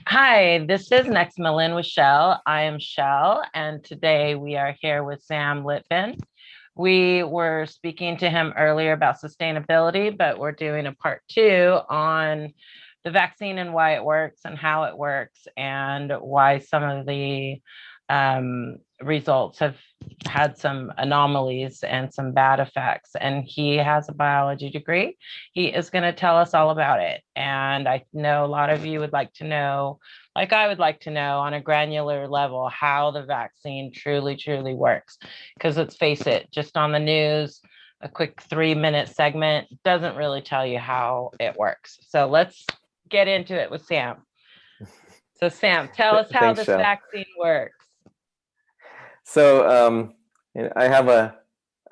Hi, this is Next Millen with Shell. I am Shell, and today we are here with Sam Litvin. We were speaking to him earlier about sustainability, but we're doing a part two on the vaccine and why it works and how it works and why some of the results have had some anomalies and some bad effects. And he has a biology degree. He is going to tell us all about it. And I know a lot of you would like to know, like I would like to know on a granular level, how the vaccine truly works. Because let's face it, just on the news, a quick 3-minute segment doesn't really tell you how it works. So let's get into it with Sam. So Sam, tell us how Thanks, this Shell. vaccine works. So I have a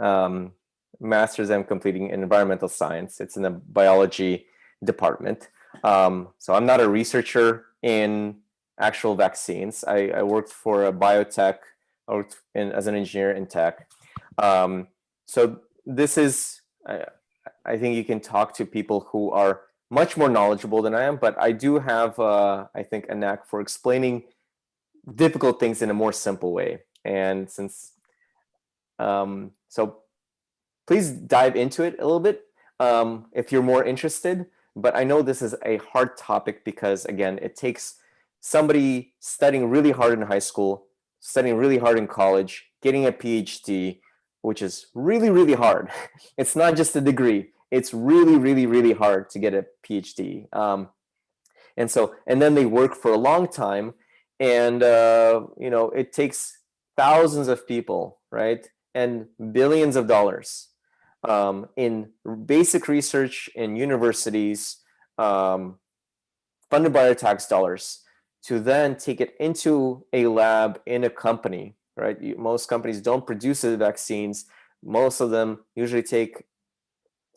um, master's I'm completing in environmental science. It's in the biology department. So I'm not a researcher in actual vaccines. I worked for a biotech. I worked as an engineer in tech. So this is, I think you can talk to people who are much more knowledgeable than I am, but I do have, I think, a knack for explaining difficult things in a more simple way. And so please dive into it a little bit if you're more interested. But I know this is a hard topic because, again, it takes somebody studying really hard in high school, studying really hard in college, getting a PhD, which is really hard. It's not just a degree. It's really hard to get a PhD. And then they work for a long time, and it takes thousands of people, right, and billions of dollars in basic research in universities, um, funded by our tax dollars, to then take it into a lab in a company, right? Most companies don't produce the vaccines. Most of them usually take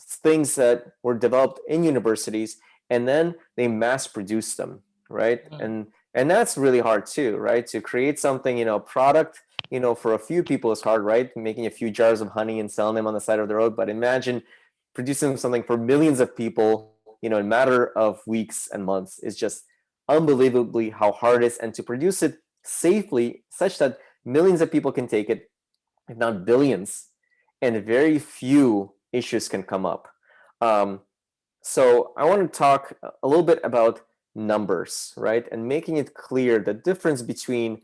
things that were developed in universities and then they mass produce them, right? Mm. And that's really hard too, right? To create something, product, for a few people is hard, right? Making a few jars of honey and selling them on the side of the road. But imagine producing something for millions of people, in a matter of weeks and months is just unbelievably how hard it is. And to produce it safely such that millions of people can take it, if not billions, and very few issues can come up. Um, so I want to talk a little bit about numbers, right? And making it clear the difference between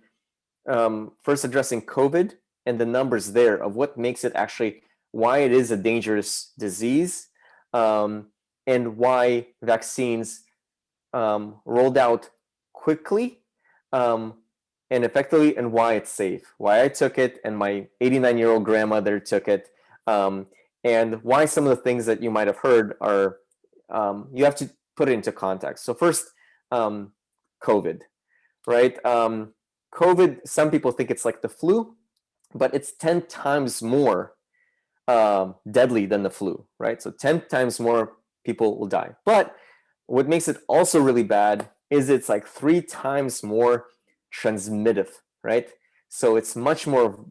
first addressing COVID and the numbers there of what makes it actually, why it is a dangerous disease, um, and why vaccines rolled out quickly um, and effectively, and why it's safe, why I took it and my 89-year-old grandmother took it, um, and why some of the things that you might have heard are, you have to put it into context. So first, um, COVID, right? COVID, some people think it's like the flu, but it's 10 times more deadly than the flu, right? So 10 times more people will die. But what makes it also really bad is it's like 3 times more transmittive, right? So it's much more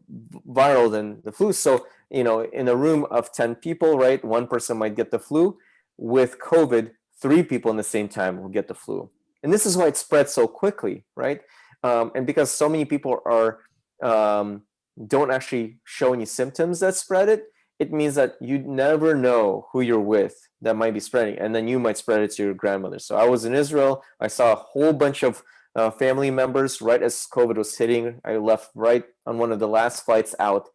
viral than the flu. So, in a room of 10 people, right, one person might get the flu. With COVID, 3 people in the same time will get the flu. And this is why it spreads so quickly, right? And because so many people um, don't actually show any symptoms that spread it, it means that you never know who you're with that might be spreading, and then you might spread it to your grandmother. So I was in Israel. I saw a whole bunch of family members right as COVID was hitting. I left right on one of the last flights out.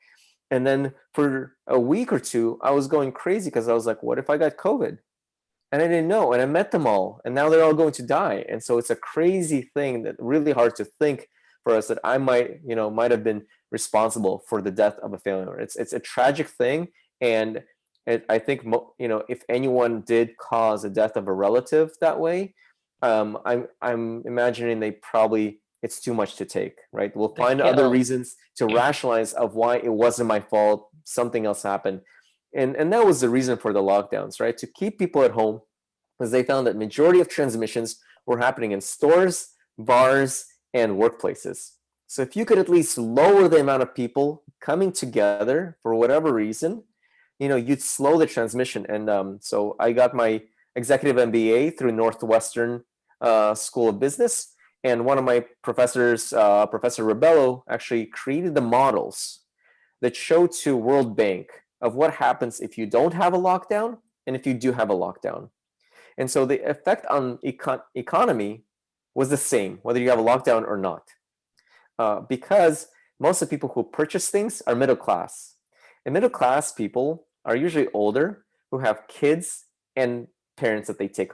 And then for a week or two, I was going crazy because I was like, what if I got COVID? And I didn't know. And I met them all, and now they're all going to die. And so it's a crazy thing that really hard to think for us that I might have been responsible for the death of a family member. It's a tragic thing, and I think if anyone did cause the death of a relative that way, I'm imagining they probably, it's too much to take, right? We'll The find other guilt. reasons to rationalize of why it wasn't my fault, something else happened. And that was the reason for the lockdowns, right? To keep people at home, because they found that majority of transmissions were happening in stores, bars, and workplaces. So if you could at least lower the amount of people coming together for whatever reason, you'd slow the transmission. And so I got my executive MBA through Northwestern School of Business, And one of my professors, Professor Rebello, actually created the models that show to World Bank of what happens if you don't have a lockdown and if you do have a lockdown. And so the effect on economy was the same, whether you have a lockdown or not, because most of the people who purchase things are middle class. And middle class people are usually older, who have kids and parents that they take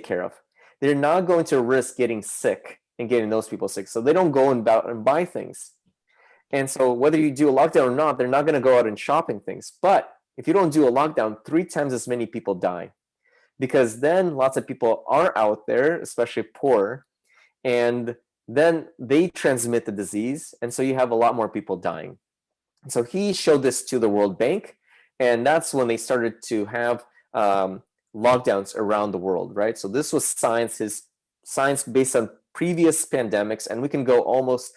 care of. They're not going to risk getting sick and getting those people sick, so they don't go and buy things. And so whether you do a lockdown or not, they're not going to go out and shopping things. But if you don't do a lockdown, 3 times as many people die, because then lots of people are out there, especially poor, and then they transmit the disease, and so you have a lot more people dying. So he showed this to the World Bank, and that's when they started to have lockdowns around the world, right? So this was his science based on previous pandemics, and we can go almost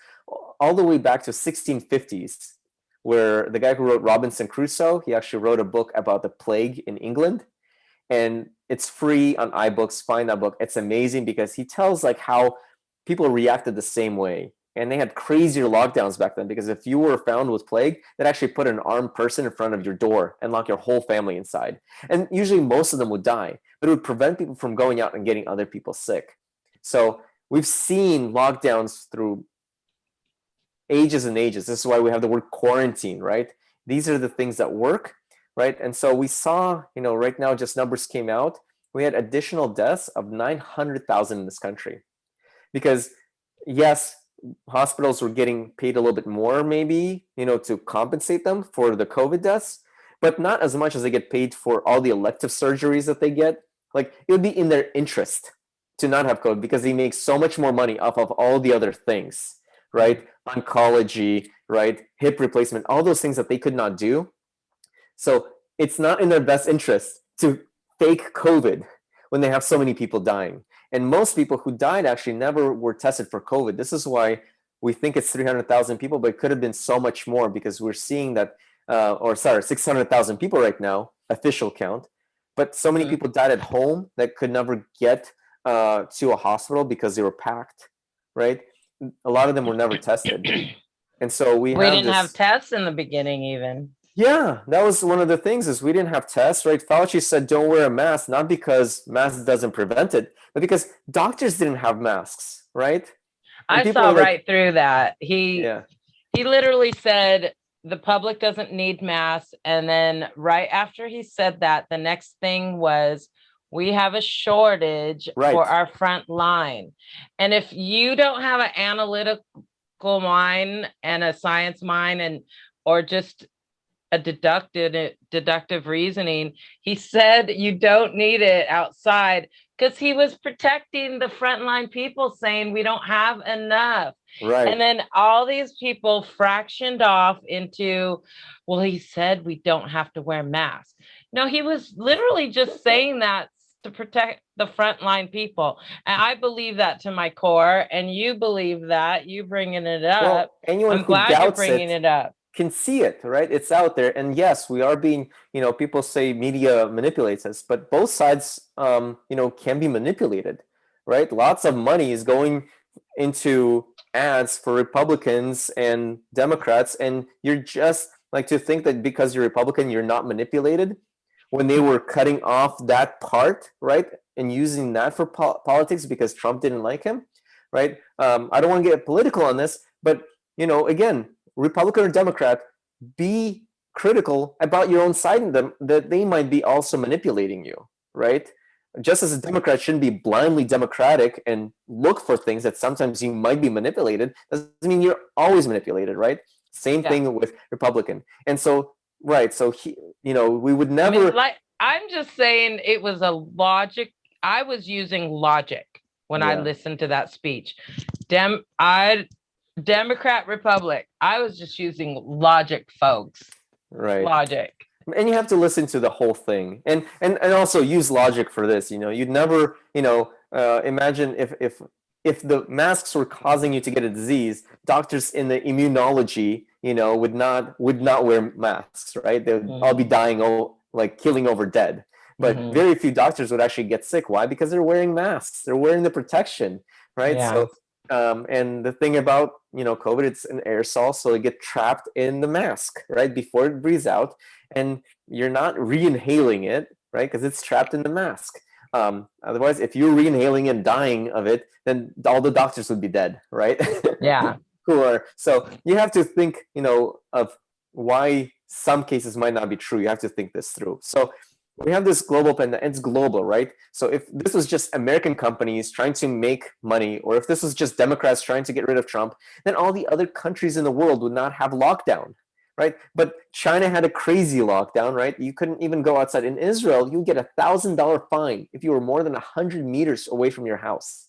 all the way back to 1650s, where the guy who wrote Robinson Crusoe, he actually wrote a book about the plague in England, and it's free on iBooks. Find that book. It's amazing because he tells like how people reacted the same way. And they had crazier lockdowns back then, because if you were found with plague, they'd actually put an armed person in front of your door and lock your whole family inside. And usually most of them would die, but it would prevent people from going out and getting other people sick. So we've seen lockdowns through ages and ages. This is why we have the word quarantine, right? These are the things that work, right? And so we saw, right now, just numbers came out. We had additional deaths of 900,000 in this country, because yes, hospitals were getting paid a little bit more, maybe, to compensate them for the COVID deaths, but not as much as they get paid for all the elective surgeries that they get. Like, it would be in their interest to not have COVID, because they make so much more money off of all the other things, right? Oncology, right? Hip replacement, all those things that they could not do. So it's not in their best interest to fake COVID when they have so many people dying. And most people who died actually never were tested for COVID. This is why we think it's 300,000 people, but it could have been so much more, because we're seeing that, 600,000 people right now, official count. But so many people died at home that could never get to a hospital because they were packed, right? A lot of them were never tested. And so we didn't have tests in the beginning even. Yeah, that was one of the things, is we didn't have tests, right? Fauci said don't wear a mask, not because masks doesn't prevent it, but because doctors didn't have masks, right? And I saw right through that. He literally said the public doesn't need masks. And then right after he said that, the next thing was, we have a shortage for our front line. And if you don't have an analytical mind and a science mind, or just a deductive reasoning, he said you don't need it outside, because he was protecting the frontline people, saying we don't have enough. Right. And then all these people fractioned off into, well, he said we don't have to wear masks. No, he was literally just saying that to protect the frontline people. And I believe that to my core. And you believe that. You bringing it up. Well, anyone I'm glad you're bringing it up. Can see it, right? It's out there. And yes, we are being, people say media manipulates us, but both sides, can be manipulated, right? Lots of money is going into ads for Republicans and Democrats. And you're just like, to think that because you're Republican, you're not manipulated, when they were cutting off that part, right? And using that for politics because Trump didn't like him, right? I don't want to get political on this, but, again, Republican or Democrat, be critical about your own side in them, that they might be also manipulating you, right? Just as a Democrat shouldn't be blindly Democratic and look for things that sometimes you might be manipulated, doesn't mean you're always manipulated, right? Same thing with Republican. And so, right, so we would never. I'm just saying it was a logic. I was using logic when I listened to that speech. Democrat, Republic. I was just using logic, folks. Right. Logic. And you have to listen to the whole thing, and also use logic for this. You'd never, imagine if the masks were causing you to get a disease, doctors in the immunology, would not wear masks, right? They would all be dying, like killing over dead. But very few doctors would actually get sick. Why? Because they're wearing masks. They're wearing the protection, right? So And the thing about, COVID, it's an aerosol, so it gets trapped in the mask, right, before it breathes out, and you're not re-inhaling it, right, because it's trapped in the mask. Otherwise, if you're re-inhaling and dying of it, then all the doctors would be dead, right? Yeah. So you have to think, of why some cases might not be true. You have to think this through. So we have this global pandemic. It's global, right? So if this was just American companies trying to make money, or if this was just Democrats trying to get rid of Trump, then all the other countries in the world would not have lockdown, right? But China had a crazy lockdown, right? You couldn't even go outside. In Israel, you get $1,000 fine if you were more than 100 meters away from your house.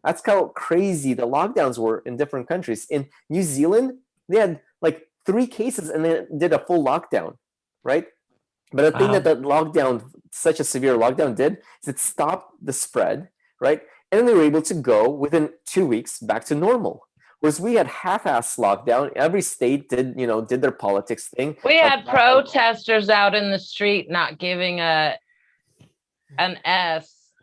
That's how crazy the lockdowns were in different countries. In New Zealand, they had like 3 cases and they did a full lockdown, right? But the thing that Wow. the lockdown, such a severe lockdown, did is it stopped the spread, right? And then they were able to go within 2 weeks back to normal. Whereas we had half-ass lockdown. Every state did their politics thing. We Like, had protesters out in the street not giving an S,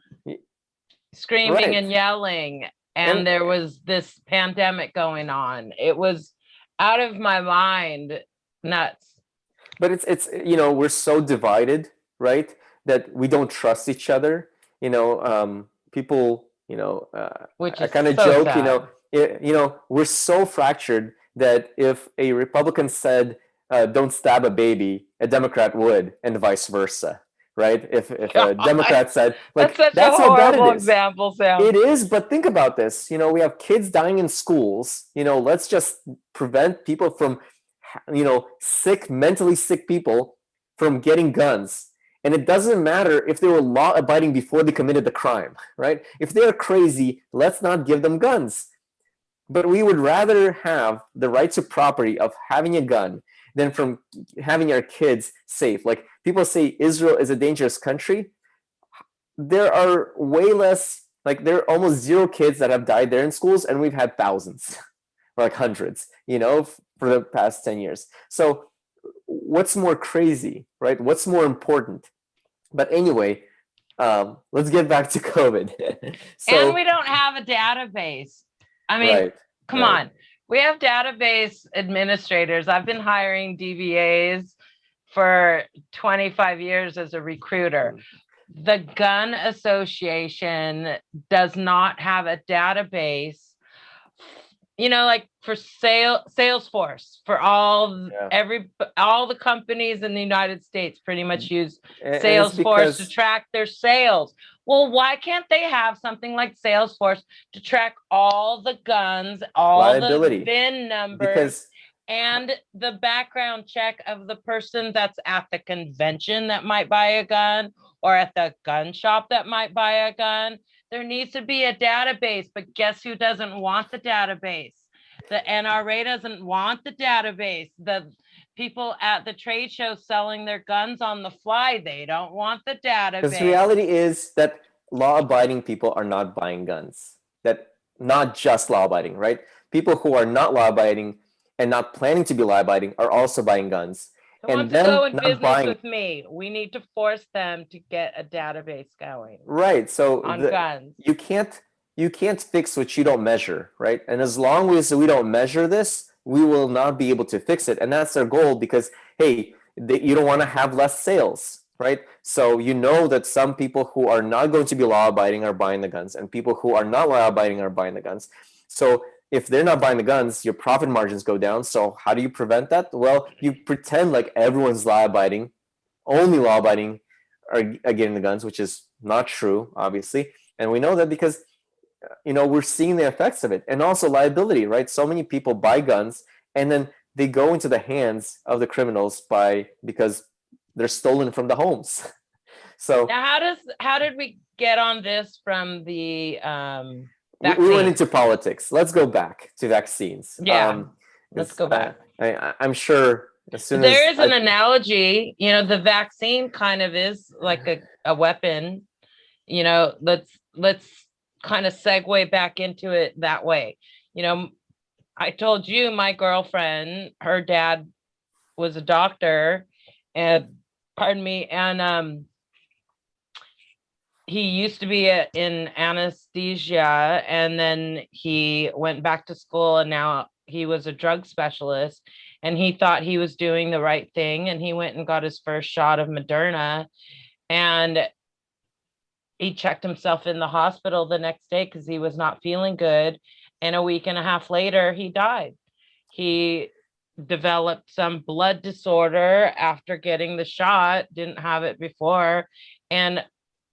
screaming right. and yelling, and And there was this pandemic going on. It was out of my mind, nuts. but it's we're so divided, right? That we don't trust each other. People, Which I is kind of so joke, sad. we're so fractured that if a Republican said, "Don't stab a baby," a Democrat would, and vice versa, right? If a God, Democrat said, that's like, such a that's how bad it horrible is. example, Sam. It is, but think about this. We have kids dying in schools. Let's just prevent people from, sick, mentally sick people from getting guns. And it doesn't matter if they were law abiding before they committed the crime, right? If they're crazy, let's not give them guns. But we would rather have the right to property of having a gun than from having our kids safe. Like, people say Israel is a dangerous country. There are way less, like, there are almost zero kids that have died there in schools, and we've had thousands or like hundreds, for the past 10 years. So what's more crazy, right? What's more important? But anyway, let's get back to COVID. And we So, don't have a database. I mean, right, come right. on. We have database administrators. I've been hiring DVAs for 25 years as a recruiter. The Gun Association does not have a database, like for Salesforce, for all the companies in the United States pretty much use And it's Salesforce to because track their sales. Well, why can't they have something like Salesforce to track all the guns, all the liability, VIN numbers, because and the background check of the person that's at the convention that might buy a gun, or at the gun shop that might buy a gun? There needs to be a database, but guess who doesn't want the database? The NRA doesn't want the database. The people at the trade show selling their guns on the fly, they don't want the because database. reality is that law-abiding people are not buying guns. That not just law-abiding, right? People who are not law-abiding and not planning to be law-abiding are also buying guns, Who and wants to go them in not business buying. with me? We need to force them to get a database going Right. So on guns. you can't fix what you don't measure, right? And as long as we don't measure this, we will not be able to fix it. And that's our goal, because hey, you don't want to have less sales, right? So that some people who are not going to be law abiding are buying the guns, and people who are not law abiding are buying the guns. So if they're not buying the guns, your profit margins go down. So how do you prevent that? Well, you pretend like everyone's law abiding, only law abiding are getting the guns, which is not true, obviously. And we know that because we're seeing the effects of it, and also liability, right? So many people buy guns and then they go into the hands of the criminals because they're stolen from the homes. So Now, how did we get on this from the we went vaccine? into politics. Let's go back to vaccines. Yeah, let's go back. I'm sure as soon There as is an analogy, the vaccine kind of is like a weapon. Let's kind of segue back into it that way. I told you my girlfriend, her dad was a doctor, and pardon me, and he used to be in anesthesia, and then he went back to school, and now he was a drug specialist, and he thought he was doing the right thing, and he went and got his first shot of Moderna, and he checked himself in the hospital the next day because he was not feeling good, and a week and a half later he died. He developed some blood disorder after getting the shot, didn't have it before, and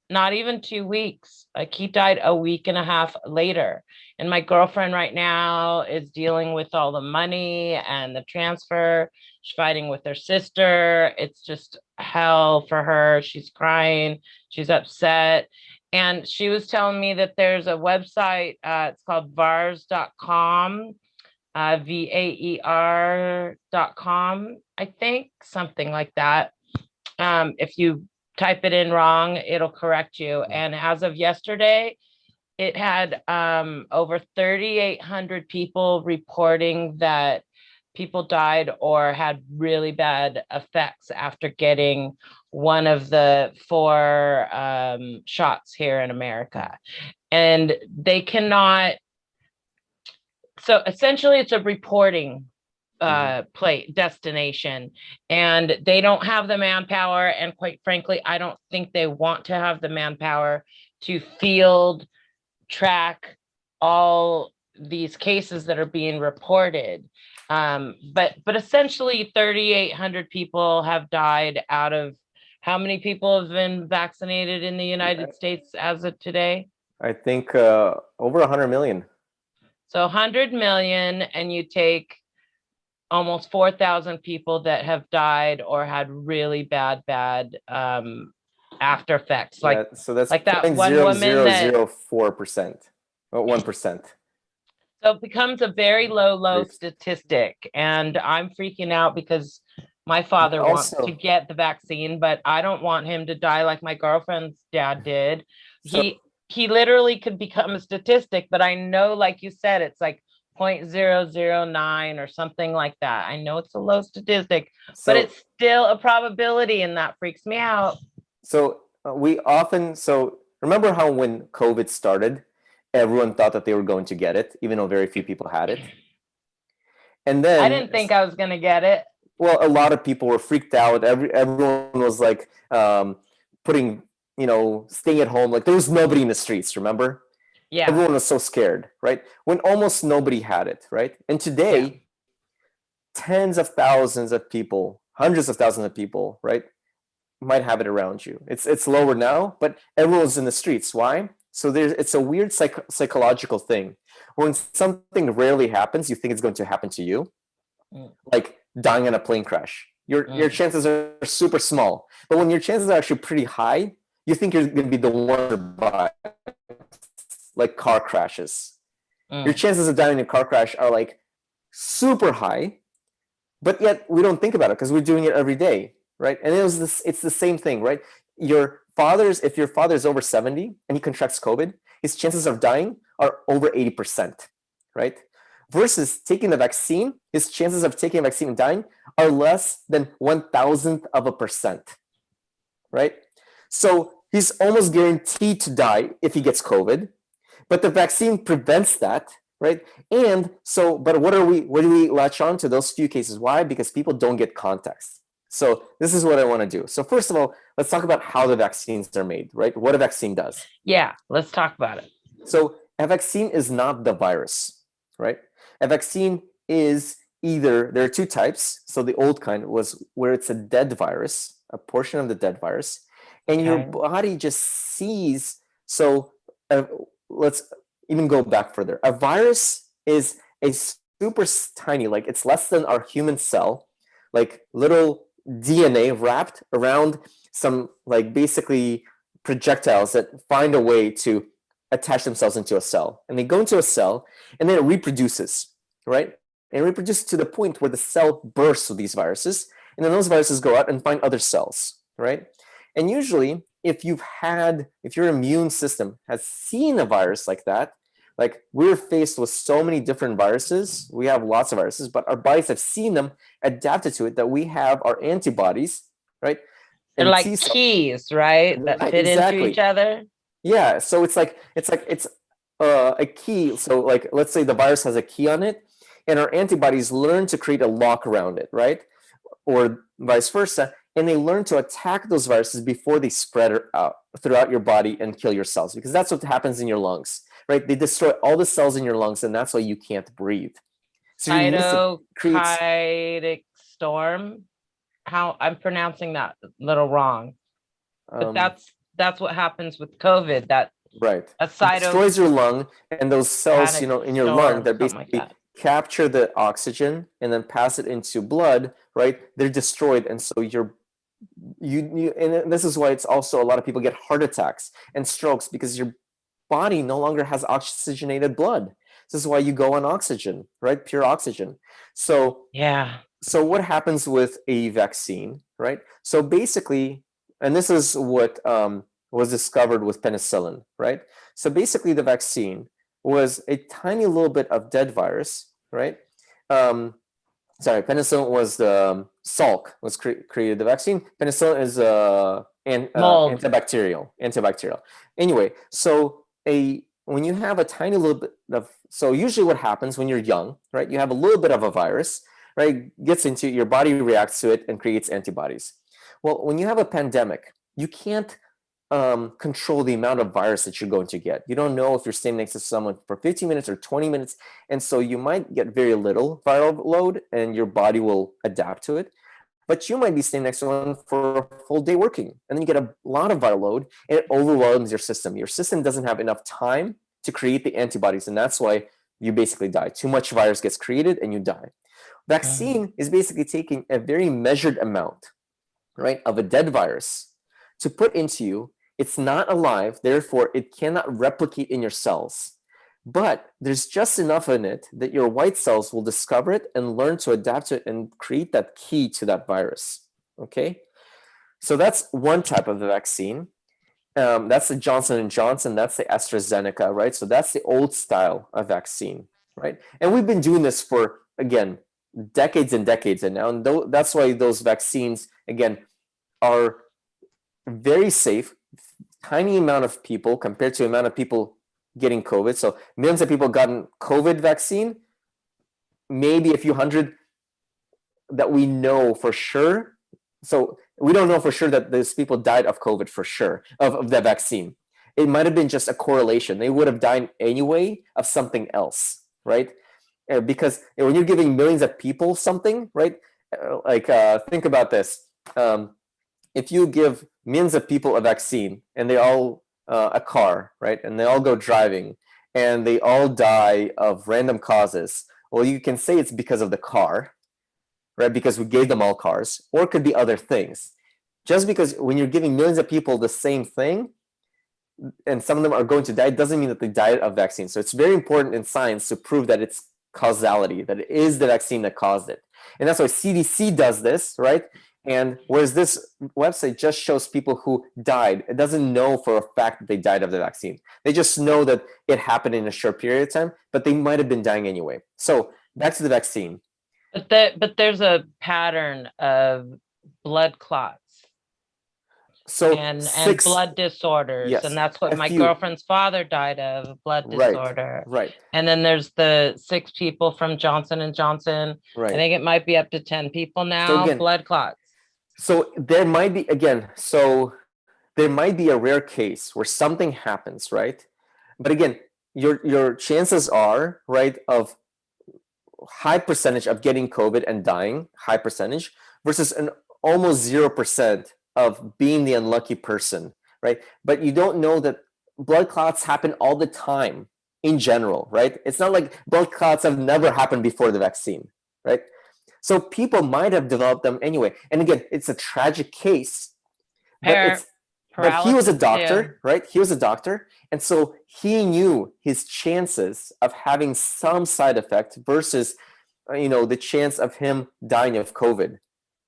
not even 2 weeks. Like, he died a week and a half later. And my girlfriend right now is dealing with all the money and the transfer. She's fighting with her sister. It's just hell for her. She's crying. She's upset. And she was telling me that there's a website, it's called VAER.com, VAER.com, I think, something like that. If you type it in wrong, it'll correct you. And as of yesterday, it had over 3,800 people reporting that people died or had really bad effects after getting one of the four shots here in America. And they cannot, so essentially it's a reporting destination, and they don't have the manpower, and quite frankly I don't think they want to have the manpower to field track all these cases that are being reported. But essentially 3,800 people have died out of how many people have been vaccinated in the United States as of today? I think over 100 million. So 100 million, and you take almost 4,000 people that have died or had really bad after effects. Yeah, so that's like that one woman that 0.0004%, or 1%. So it becomes a very low statistic, and I'm freaking out because my father wants to get the vaccine, but I don't want him to die like my girlfriend's dad did. He literally could become a statistic, but I know, like you said, it's like 0.009 or something like that. I know it's a low statistic, but it's still a probability, and that freaks me out. So remember how when COVID started, everyone thought that they were going to get it, even though very few people had it. And then I didn't think I was going to get it. Well, a lot of people were freaked out. Everyone was like staying at home. Like, there was nobody in the streets, remember? Yeah. Everyone was so scared, right? When almost nobody had it, right? And today, tens of thousands of people, hundreds of thousands of people, right, might have it around you. It's lower now, but everyone's in the streets. Why? So it's a weird psychological thing. When something rarely happens, you think it's going to happen to you, like dying in a plane crash. Your chances are super small, but when your chances are actually pretty high, you think you're going to be the one to buy, like car crashes. Your chances of dying in a car crash are like super high, but yet we don't think about it because we're doing it every day, right? And it's the same thing, right? If your father's over 70 and he contracts COVID, his chances of dying are over 80%, right? Versus taking the vaccine, his chances of taking a vaccine and dying are less than 1,000%, right? So he's almost guaranteed to die if he gets COVID, but the vaccine prevents that, right? And so, but what do we latch on to? Those few cases. Why? Because people don't get context. So this is what I want to do. So first of all, let's talk about how the vaccines are made, right? What a vaccine does. Yeah, let's talk about it. So a vaccine is not the virus, right? A vaccine is there are two types. So the old kind was where it's a dead virus, a portion of the dead virus, and your body just sees. So let's even go back further. A virus is a super tiny, like it's less than our human cell, like little DNA wrapped around some like basically projectiles that find a way to attach themselves into a cell. And they go into a cell and then it reproduces, right? And it reproduces to the point where the cell bursts with these viruses. And then those viruses go out and find other cells, right? And usually if your immune system has seen a virus like that, like we're faced with so many different viruses, we have lots of viruses, but our bodies have seen them, adapted to it, that we have our antibodies, right? They're like keys, right? That fit into each other. Yeah, so it's a key. So like let's say the virus has a key on it, and our antibodies learn to create a lock around it, right? Or vice versa, and they learn to attack those viruses before they spread out throughout your body and kill your cells, because that's what happens in your lungs, right? They destroy all the cells in your lungs, and that's why you can't breathe. So your immune system creates Cytokine storm. How I'm pronouncing that a little wrong, but um, that's what happens with COVID. That right. a It cytokine destroys your lung, and those cells, in your lung storm, that something like basically that. capture the oxygen and then pass it into blood, right? They're destroyed, and so and this is why it's also a lot of people get heart attacks and strokes, because your body no longer has oxygenated blood. This is why you go on oxygen, right? Pure oxygen. So Yeah. so what happens with a vaccine, right? So basically, and this is what was discovered with penicillin, right? So basically, the vaccine was a tiny little bit of dead virus, right? Um, sorry, penicillin was the Salk was created the vaccine. Penicillin is Mold. antibacterial. Anyway, so a when you have a tiny little bit of, so usually what happens when you're young, right? You have a little bit of a virus, right? Gets into your body, reacts to it, and creates antibodies. Well, when you have a pandemic, you can't control the amount of virus that you're going to get. You don't know if you're standing next to someone for 15 minutes or 20 minutes. And so you might get very little viral load and your body will adapt to it. But you might be standing next to one for a full day working. And then you get a lot of viral load and it overwhelms your system. Your system doesn't have enough time to create the antibodies. And that's why you basically die. Too much virus gets created and you die. Mm. Vaccine is basically taking a very measured amount, right, of a dead virus to put into you. It's not alive, therefore it cannot replicate in your cells. But there's just enough in it that your white cells will discover it and learn to adapt to it and create that key to that virus. Okay, so that's one type of the vaccine. That's the Johnson and Johnson. That's the AstraZeneca, right? So that's the old style of vaccine, right? And we've been doing this for, again, decades and decades, and now, and that's why those vaccines, again, are very safe. Tiny amount of people compared to the amount of people getting COVID. So millions of people gotten COVID vaccine, maybe a few hundred that we know for sure. So we don't know for sure that those people died of COVID for sure, of the vaccine. It might have been just a correlation. They would have died anyway of something else, right? Because when you're giving millions of people something, right? Think about this. If you give millions of people a vaccine and they all a car, right, and they all go driving and they all die of random causes, well, you can say it's because of the car, right? Because we gave them all cars, or it could be other things. Just because when you're giving millions of people the same thing and some of them are going to die, doesn't mean that they died of vaccine. So it's very important in science to prove that it's causality, that it is the vaccine that caused it. And that's why CDC does this, right? And whereas this website just shows people who died, it doesn't know for a fact that they died of the vaccine. They just know that it happened in a short period of time, but they might have been dying anyway. So back to the vaccine. But there's a pattern of blood clots So and six, blood disorders, and yes, that's what a my few, girlfriend's father died of, a blood right, disorder. right, And then there's the 6 people from Johnson and Johnson. I right. think it might be up to 10 people So now, again, blood clots. so there might be, again, so there might be a rare case where something happens, right? But again, your chances are, right, of high percentage of getting COVID and dying, high percentage, versus an almost 0% of being the unlucky person, right? But you don't know that blood clots happen all the time in general, right? It's not like blood clots have never happened before the vaccine, right? So people might have developed them anyway. And again, it's a tragic case, but Par- it's but he was a paralysis too. doctor, right? He was a doctor, and so he knew his chances of having some side effect versus the chance of him dying of COVID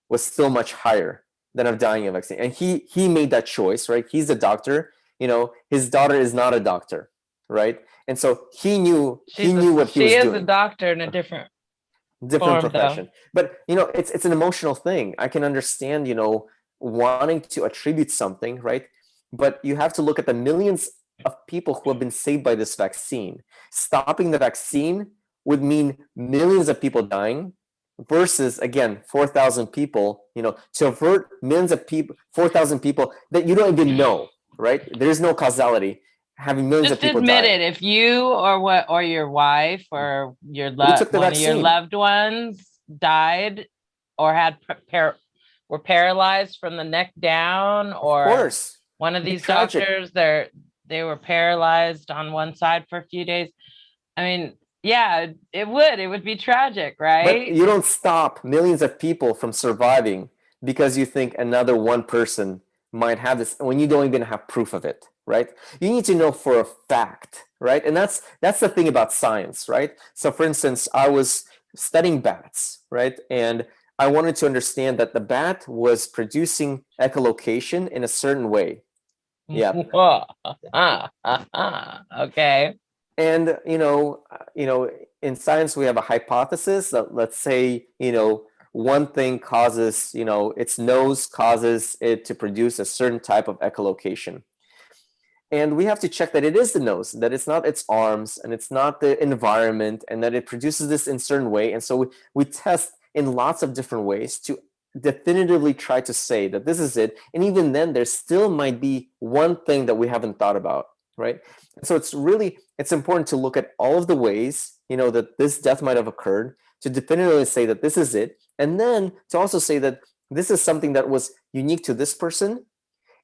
was still much higher than of dying of vaccine. And he made that choice, right? He's a doctor. His daughter is not a doctor, right? And so he knew what he She was is a doing. doctor in a different Different form though. profession, but it's an emotional thing. I can understand wanting to attribute something, right? But you have to look at the millions of people who have been saved by this vaccine. Stopping the vaccine would mean millions of people dying versus, again, 4,000 people, to avert millions of people, 4,000 people that you don't even know, right? There's no causality, having millions of Just people admit die. it. If you or your wife or We took the one of your vaccine. loved ones died or had were paralyzed from the neck down, Of or course. one of It'd be these tragic. doctors, they were paralyzed on one side for a few days. I mean, yeah, it would be tragic, But right? you don't stop millions of people from surviving because you think another one person might have this when you don't even have proof of it, right? You need to know for a fact, right? And that's the thing about science, right? So for instance, I was studying bats, right? And I wanted to understand that the bat was producing echolocation in a certain way. Yeah. Okay. And in science we have a hypothesis that, let's say, one thing causes, its nose causes it to produce a certain type of echolocation. And we have to check that it is the nose, that it's not its arms, and it's not the environment, and that it produces this in a certain way. And so we test in lots of different ways to definitively try to say that this is it. And even then, there still might be one thing that we haven't thought about, right? So it's important to look at all of the ways, that this death might have occurred, to definitively say that this is it, and then to also say that this is something that was unique to this person,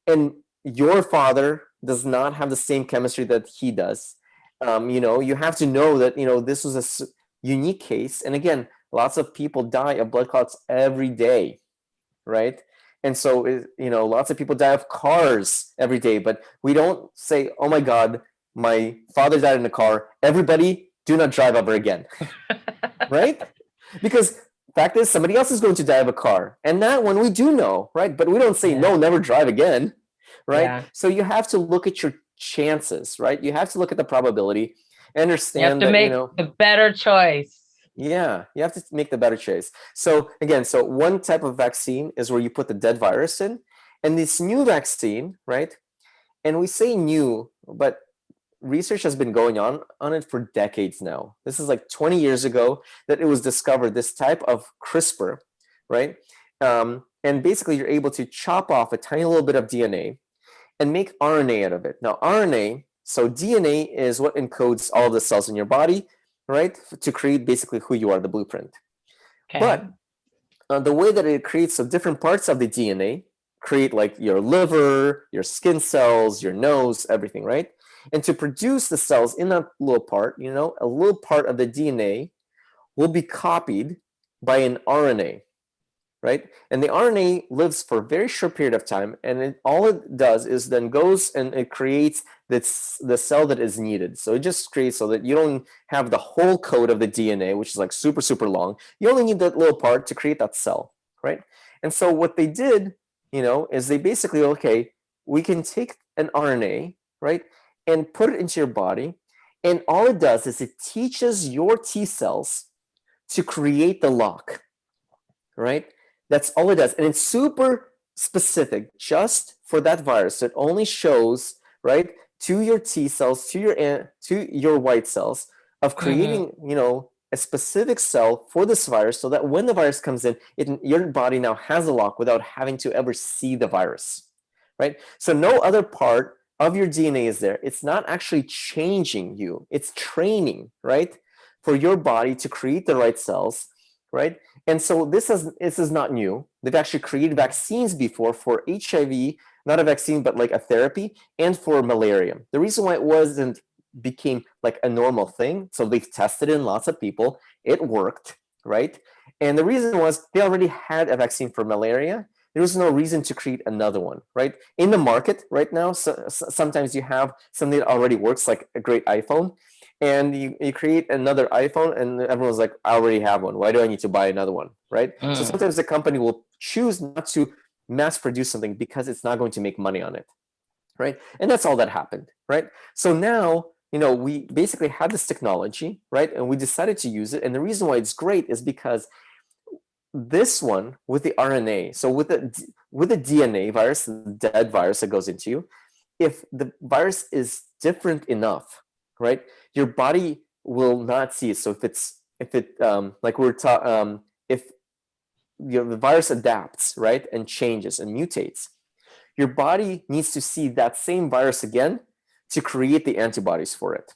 and your father does not have the same chemistry that he does. You have to know that this was a unique case. And again, lots of people die of blood clots every day, right? And so lots of people die of cars every day, but we don't say, oh my God, my father died in a car, everybody do not drive ever again. Right? Because fact is, somebody else is going to die of a car, and that one we do know, right? But we don't say, Yeah. no, never drive again, right? Yeah. So you have to look at your chances, right? You have to look at the probability, You have understand to that, make the better choice. yeah, you have to make the better choice. So again, one type of vaccine is where you put the dead virus in, and this new vaccine, right? And we say new, but research has been going on it for decades now. This is like 20 years ago that it was discovered, this type of CRISPR, right? And basically, you're able to chop off a tiny little bit of DNA and make RNA out of it. Now, RNA, so DNA is what encodes all the cells in your body, right? To create basically who you are, the blueprint. Okay. But the way that it creates, so different parts of the DNA create like your liver, your skin cells, your nose, everything, right? And to produce the cells in that little part, a little part of the DNA will be copied by an RNA, right? And the RNA lives for a very short period of time, and all it does is then goes and it creates the cell that is needed. So it just creates so that you don't have the whole code of the DNA, which is like super, super long. You only need that little part to create that cell, right? And so what they did, is they basically, okay, we can take an RNA, right, and put it into your body, and all it does is it teaches your T cells to create the lock, right? That's all it does. And it's super specific just for that virus. It only shows, right, to your T cells, to your white cells of creating, a specific cell for this virus so that when the virus comes in, your body now has a lock without having to ever see the virus, right? So no other part of your DNA is there. It's not actually changing you. It's training, right, for your body to create the right cells, right? And so this is not new. They've actually created vaccines before for HIV, not a vaccine, but like a therapy, and for malaria. The reason why it became like a normal thing, so they've tested it in lots of people, it worked, right? And the reason was they already had a vaccine for malaria. There was no reason to create another one, right? In the market right now, sometimes you have something that already works, like a great iPhone, and you create another iPhone, and everyone's like, I already have one. Why do I need to buy another one, right? So sometimes the company will choose not to mass produce something because it's not going to make money on it, right? And that's all that happened, right? So now, we basically had this technology, right? And we decided to use it. And the reason why it's great is because this one with the RNA, so with the DNA virus, the dead virus that goes into you, if the virus is different enough, right, your body will not see it. So like we're taught, if the virus adapts, right, and changes and mutates, your body needs to see that same virus again to create the antibodies for it.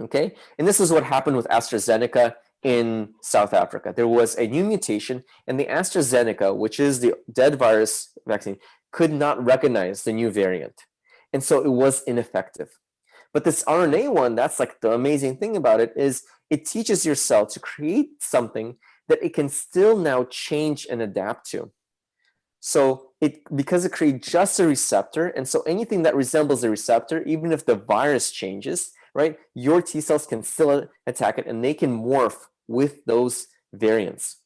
Okay, and this is what happened with AstraZeneca in South Africa. There was a new mutation, and the AstraZeneca, which is the dead virus vaccine, could not recognize the new variant, and so it was ineffective. But this RNA one, that's like the amazing thing about it, is it teaches your cell to create something that it can still now change and adapt to. So because it creates just a receptor, and so anything that resembles a receptor, even if the virus changes, right, your T cells can still attack it, and they can morph with those variants.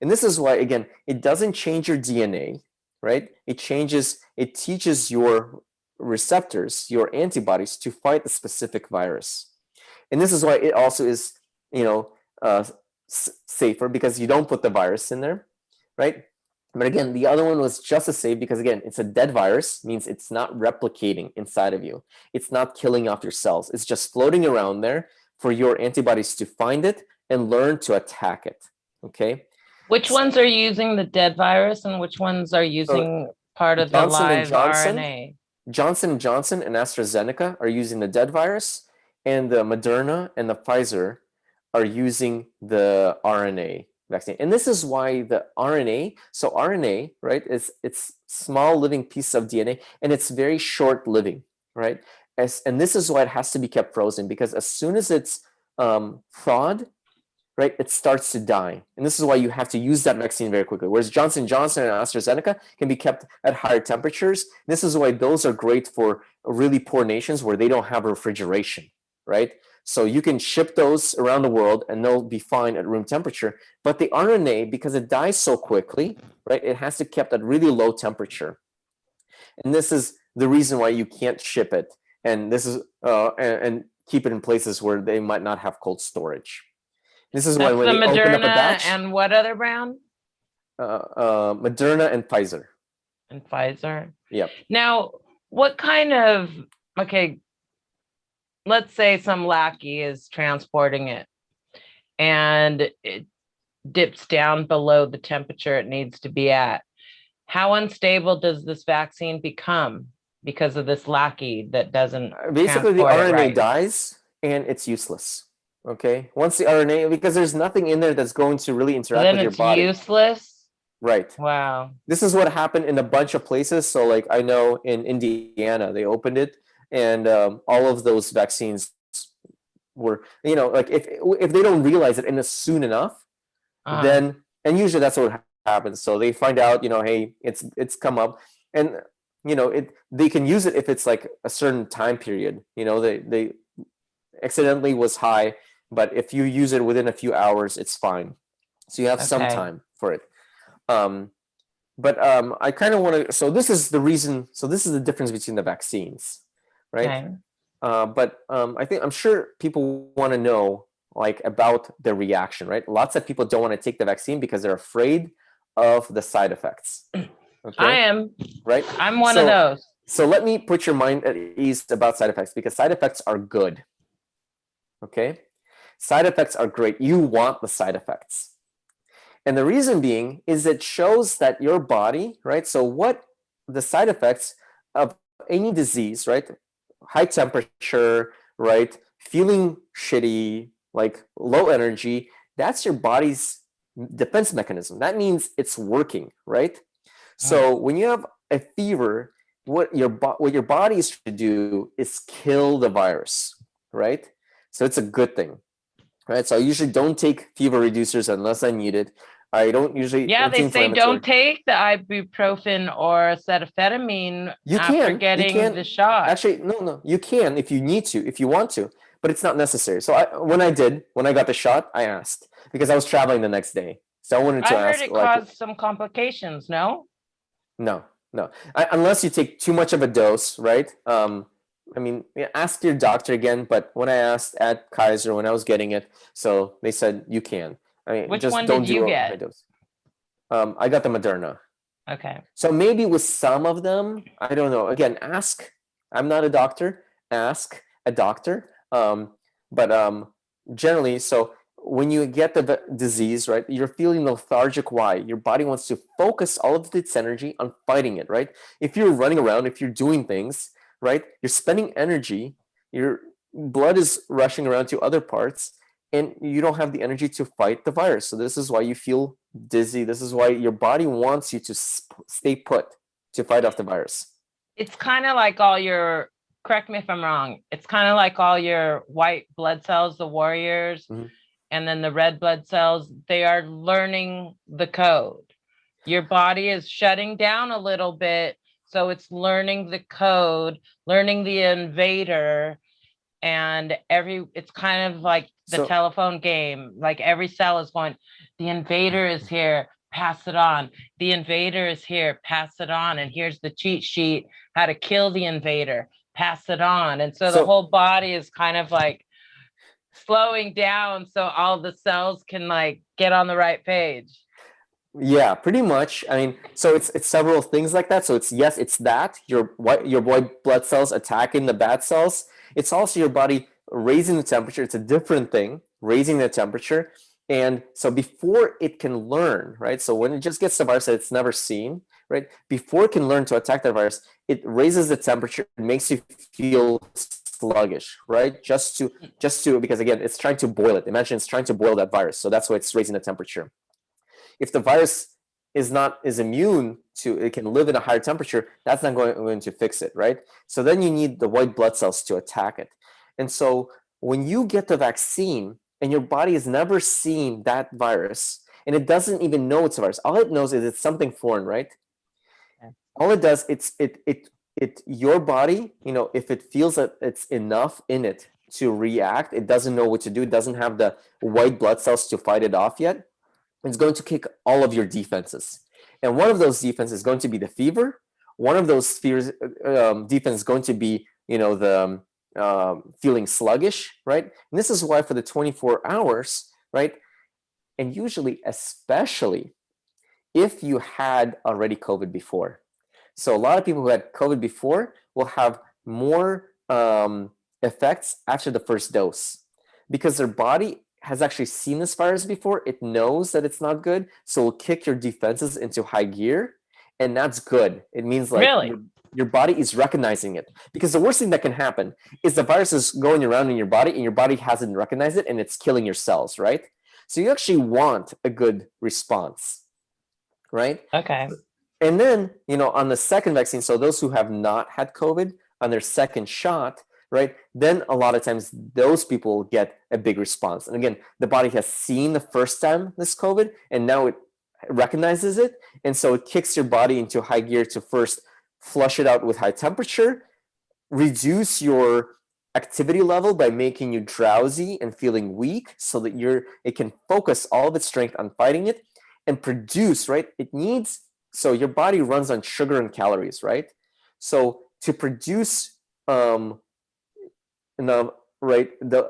And this is why, again, it doesn't change your DNA, right? It teaches your receptors, your antibodies, to fight the specific virus. And this is why it also is, safer, because you don't put the virus in there, right? But again, the other one was just as safe because, again, it's a dead virus, means it's not replicating inside of you. It's not killing off your cells. It's just floating around there for your antibodies to find it and learn to attack it. Okay. Which ones are using the dead virus and which ones are using part of the live RNA? Johnson Johnson and AstraZeneca are using the dead virus, and the Moderna and the Pfizer are using the RNA vaccine. And this is why the RNA, so RNA, right, it's small living piece of DNA, and it's very short living, right? And this is why it has to be kept frozen, because as soon as it's thawed, right, it starts to die. And this is why you have to use that vaccine very quickly. Whereas Johnson Johnson and AstraZeneca can be kept at higher temperatures. This is why those are great for really poor nations where they don't have refrigeration, right? So you can ship those around the world and they'll be fine at room temperature. But the RNA, because it dies so quickly, right, it has to be kept at really low temperature. And this is the reason why you can't ship it. And this is and keep it in places where they might not have cold storage. This is why when they open up a batch. And what other brand? Moderna and Pfizer. And Pfizer. Yep. Now, what kind of, okay, let's say some lackey is transporting it and it dips down below the temperature it needs to be at. How unstable does this vaccine become because of this lackey that doesn't basically the RNA right? dies and it's useless. Okay, once the RNA, because there's nothing in there that's going to really interact with your body. Then it's useless? Right. Wow. This is what happened in a bunch of places. So like I know in Indiana, they opened it, and all of those vaccines were, like if they don't realize it and it's soon enough, then, and usually that's what happens. So they find out, hey, it's come up, and they can use it if it's like a certain time period. They accidentally was high, but if you use it within a few hours, it's fine. So you have some time for it. But I kind of want to. So this is the reason. So this is the difference between the vaccines, right? But I'm sure people want to know like about the reaction, right? Lots of people don't want to take the vaccine because they're afraid of the side effects. Okay? I am. Right? I'm one of those. So let me put your mind at ease about side effects, because side effects are good. Okay? Side effects are great. You want the side effects. And the reason being is it shows that your body, right? So what the side effects of any disease, right? High temperature, right? Feeling shitty, like low energy, that's your body's defense mechanism. That means it's working, right? So when you have a fever, what your body is trying to do is kill the virus, right? So it's a good thing, right? So I usually don't take fever reducers unless I need it. I don't usually. Yeah, they say don't take the ibuprofen or acetaminophen after getting the shot. Actually, no, you can if you need to, if you want to, but it's not necessary. So when I got the shot, I asked because I was traveling the next day. So I wanted to ask. I heard it caused some complications. No. No. Unless you take too much of a dose, right? I mean, ask your doctor again. But when I asked at Kaiser when I was getting it, so they said you can. I mean, which just one don't did do you a get? high dose. I got the Moderna. Okay. So maybe with some of them, I don't know. Again, ask I'm not a doctor. Ask a doctor. But generally, so when you get the disease, right, you're feeling lethargic. Why? Your body wants to focus all of its energy on fighting it, right? If you're running around, if you're doing things, right, you're spending energy, your blood is rushing around to other parts, and you don't have the energy to fight the virus. So this is why you feel dizzy. This is why your body wants you to stay put to fight off the virus. It's kind of like all your, correct me if I'm wrong, it's kind of like all your white blood cells, the warriors, Mhm. and then the red blood cells, they are learning the code. Your body is shutting down a little bit, so it's learning the code, learning the invader, and it's kind of like the So telephone game. Like every cell is going, the invader is here, pass it on. The invader is here, pass it on. And here's the cheat sheet, how to kill the invader, pass it on. And so the so whole body is kind of like slowing down so all the cells can like get on the right page. yeah, pretty much. I mean, so it's several things like that. So it's yes, it's that your white blood cells attacking the bad cells. It's also your body raising the temperature. It's a different thing, raising the temperature. And so before it can learn, right? So when it just gets the virus that it's never seen, right? Before it can learn to attack that virus, it raises the temperature, it makes you feel sluggish, right? Just to because again, it's trying to boil it. Imagine it's trying to boil that virus. So that's why it's raising the temperature. If the virus is immune to, it can live in a higher temperature, that's not going to fix it, right? So then you need the white blood cells to attack it. And so when you get the vaccine and your body has never seen that virus and it doesn't even know it's a virus, all it knows is it's something foreign, right? All it does, it your body, if it feels that it's enough in it to react, it doesn't know what to do, it doesn't have the white blood cells to fight it off yet, it's going to kick all of your defenses. And one of those defenses is going to be the fever. One of those fears defense is going to be, the feeling sluggish, right? And this is why for the 24 hours, right? And usually, especially if you had already COVID before. So a lot of people who had COVID before will have more effects after the first dose because their body has actually seen this virus before. It knows that it's not good, so it'll kick your defenses into high gear, and that's good. It means like Really? your body is recognizing it, because the worst thing that can happen is the virus is going around in your body and your body hasn't recognized it and it's killing your cells, right? So you actually want a good response, right? Okay. And then, on the second vaccine, so those who have not had COVID on their second shot, right? Then a lot of times those people get a big response. And again, the body has seen the first time this COVID and now it recognizes it. And so it kicks your body into high gear to first flush it out with high temperature, reduce your activity level by making you drowsy and feeling weak so that it can focus all of its strength on fighting it and produce, right? So your body runs on sugar and calories, right? So to produce the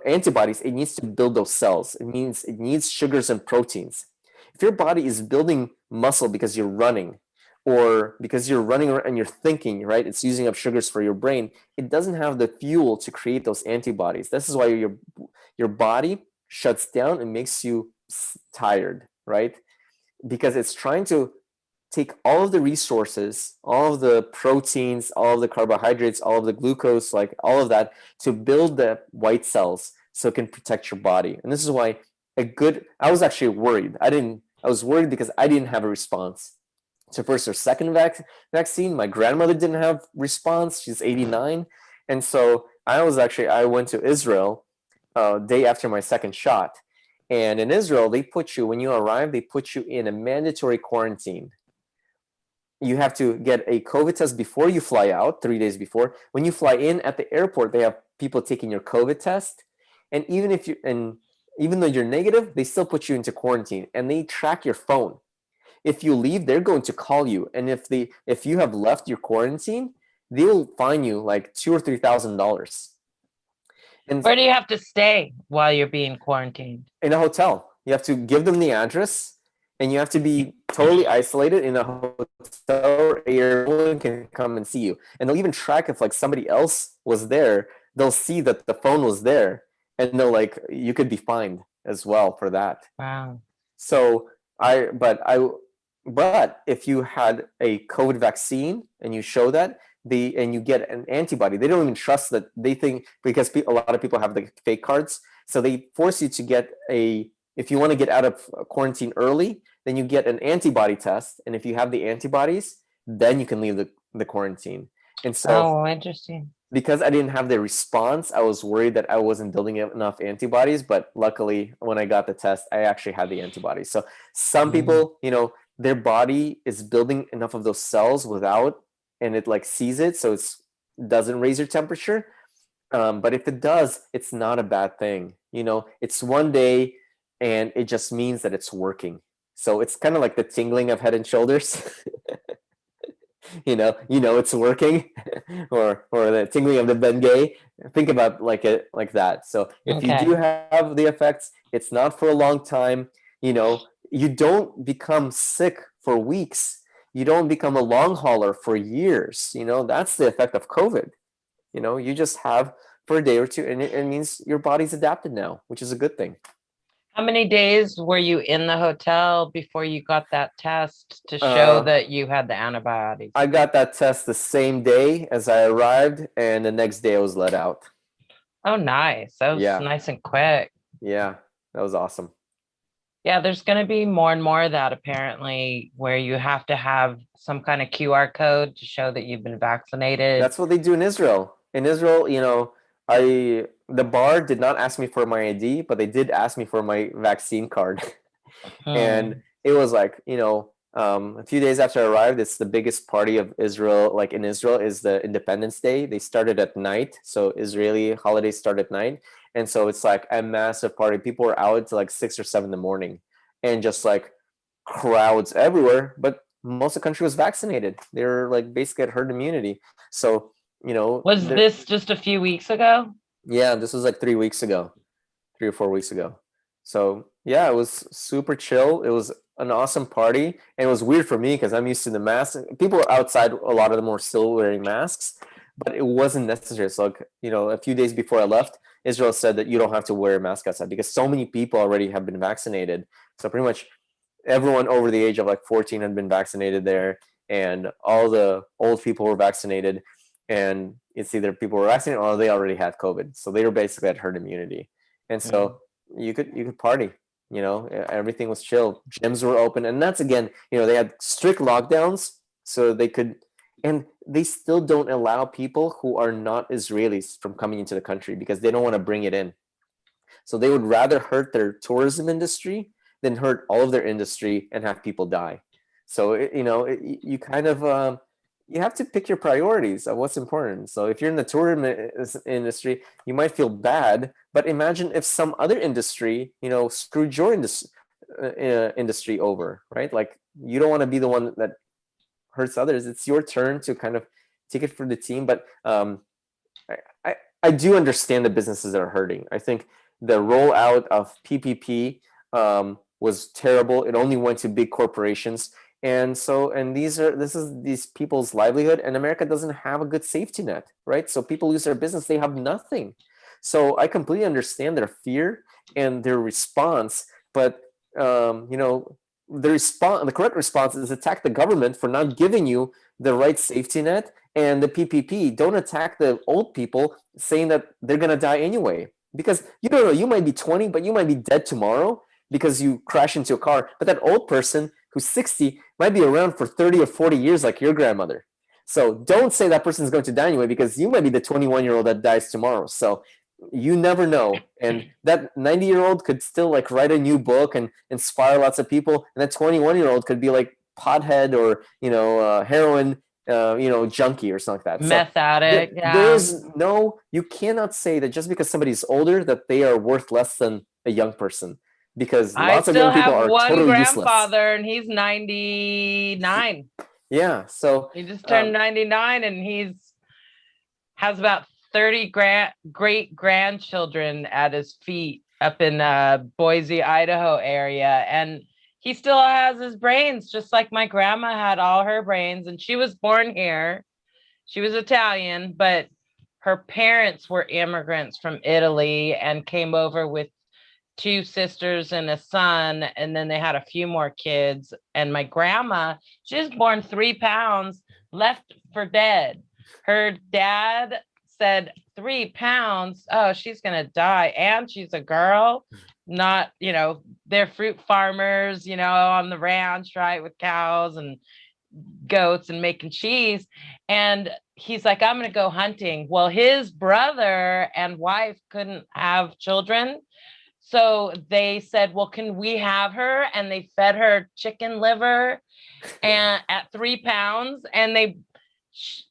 antibodies, it needs to build those cells. It needs sugars and proteins. If your body is building muscle because you're running, or because you're running and you're thinking, right? It's using up sugars for your brain. It doesn't have the fuel to create those antibodies. This is why your body shuts down and makes you tired, right? Because it's trying to take all of the resources, all of the proteins, all of the carbohydrates, all of the glucose, like all of that, to build the white cells so it can protect your body. And this is why I was actually worried. I was worried because I didn't have a response to first or second vaccine. My grandmother didn't have response. She's 89. And so I went to Israel day after my second shot. And in Israel, when you arrive, they put you in a mandatory quarantine. You have to get a COVID test before you fly out, 3 days before. When you fly in at the airport, they have people taking your COVID test. And even though you're negative, they still put you into quarantine and they track your phone. If you leave, they're going to call you. And if you have left your quarantine, they'll fine you like $2,000 or $3,000. And Where do you have to stay while you're being quarantined? in a hotel, you have to give them the address. and you have to be totally isolated in a hotel where no one can come and see you. And they'll even track if like somebody else was there. They'll see that the phone was there, and they'll like you could be fined as well for that. Wow. So I, but I, but if you had a COVID vaccine and you show that and you get an antibody, they don't even trust that. They think because a lot of people have the fake cards, so they force you to get a. If you want to get out of quarantine early, then you get an antibody test, and if you have the antibodies, then you can leave the quarantine. And so Oh, interesting. because I didn't have the response, I was worried that I wasn't building enough antibodies. But luckily, when I got the test, I actually had the antibodies. So some Mm. people, their body is building enough of those cells without, and it like sees it, so it's doesn't raise your temperature. But if it does, it's not a bad thing. It's one day, and it just means that it's working. So it's kind of like the tingling of Head and Shoulders. It's working, or the tingling of the Bengay. Think about it like that. So if you Okay. do have the effects, it's not for a long time. You don't become sick for weeks. You don't become a long hauler for years. That's the effect of COVID. You just have for a day or two, and it means your body's adapted now, which is a good thing. How many days were you in the hotel before you got that test to show uh, that you had the antibodies? I got that test the same day as I arrived, and the next day I was let out. Oh, nice. That was Yeah. nice and quick. Yeah, that was awesome. Yeah, there's going to be more and more of that apparently, where you have to have some kind of QR code to show that you've been vaccinated. That's what they do in Israel. In Israel, the bar did not ask me for my ID, but they did ask me for my vaccine card. And Hmm. it was like, a few days after I arrived, it's the biggest party of Israel. Like in Israel is the Independence Day. They started at night, so Israeli holidays start at night, and so it's like a massive party. People are out to like 6 or 7 in the morning, and just like crowds everywhere. But most of the country was vaccinated. They were like basically at herd immunity. So Was this just a few weeks ago? yeah, this was like 3 weeks ago, 3 or 4 weeks ago. So yeah, it was super chill. It was an awesome party, and it was weird for me because I'm used to the masks. People were outside. A lot of them were still wearing masks, but it wasn't necessary. So like, a few days before I left, Israel said that you don't have to wear a mask outside because so many people already have been vaccinated. So pretty much everyone over the age of like 14 had been vaccinated there, and all the old people were vaccinated. And it's either people were vaccinated or they already had COVID, so they were basically at herd immunity. And Mm. so you could party. Everything was chill. Gyms were open, and that's again, they had strict lockdowns, so they could, and they still don't allow people who are not Israelis from coming into the country because they don't want to bring it in. So they would rather hurt their tourism industry than hurt all of their industry and have people die. So you kind of you have to pick your priorities of what's important. So if you're in the tourism industry, you might feel bad, but imagine if some other industry, screwed your industry over, right? Like you don't want to be the one that hurts others. It's your turn to kind of take it for the team. But I, I do understand the businesses that are hurting. I think the rollout of PPP was terrible. It only went to big corporations, and this is these people's livelihood. And America doesn't have a good safety net, right? So people lose their business; they have nothing. So I completely understand their fear and their response, but the correct response is attack the government for not giving you the right safety net, and the PPP. Don't attack the old people saying that they're going to die anyway. Because you don't know, you might be 20, but you might be dead tomorrow because you crash into a car. But that old person who's 60 might be around for 30 or 40 years like your grandmother. So don't say that person's going to die anyway because you might be the 21-year-old that dies tomorrow. So you never know. And that 90-year-old could still like write a new book and inspire lots of people. And that 21-year-old could be like pothead or, heroin junkie or something like that. So Meth addict. there Yeah. is no, you cannot say that just because somebody's older that they are worth less than a young person, because I lots of still young people have are one totally useless. grandfather and he's 99. Yeah. So, He just turned 99 and he's has about 30 great grandchildren at his feet up in Boise, Idaho area. And he still has his brains, just like my grandma had all her brains, and she was born here. She was Italian, but her parents were immigrants from Italy and came over with two sisters and a son, and then they had a few more kids. And my grandma, she was born 3 pounds, left for dead. Her dad said, 3 pounds, oh, she's gonna die. And she's a girl, not, they're fruit farmers, on the ranch, right, with cows and goats and making cheese. And he's like, I'm going to go hunting. Well, his brother and wife couldn't have children. So they said, well, can we have her? And they fed her chicken liver and at 3 pounds. And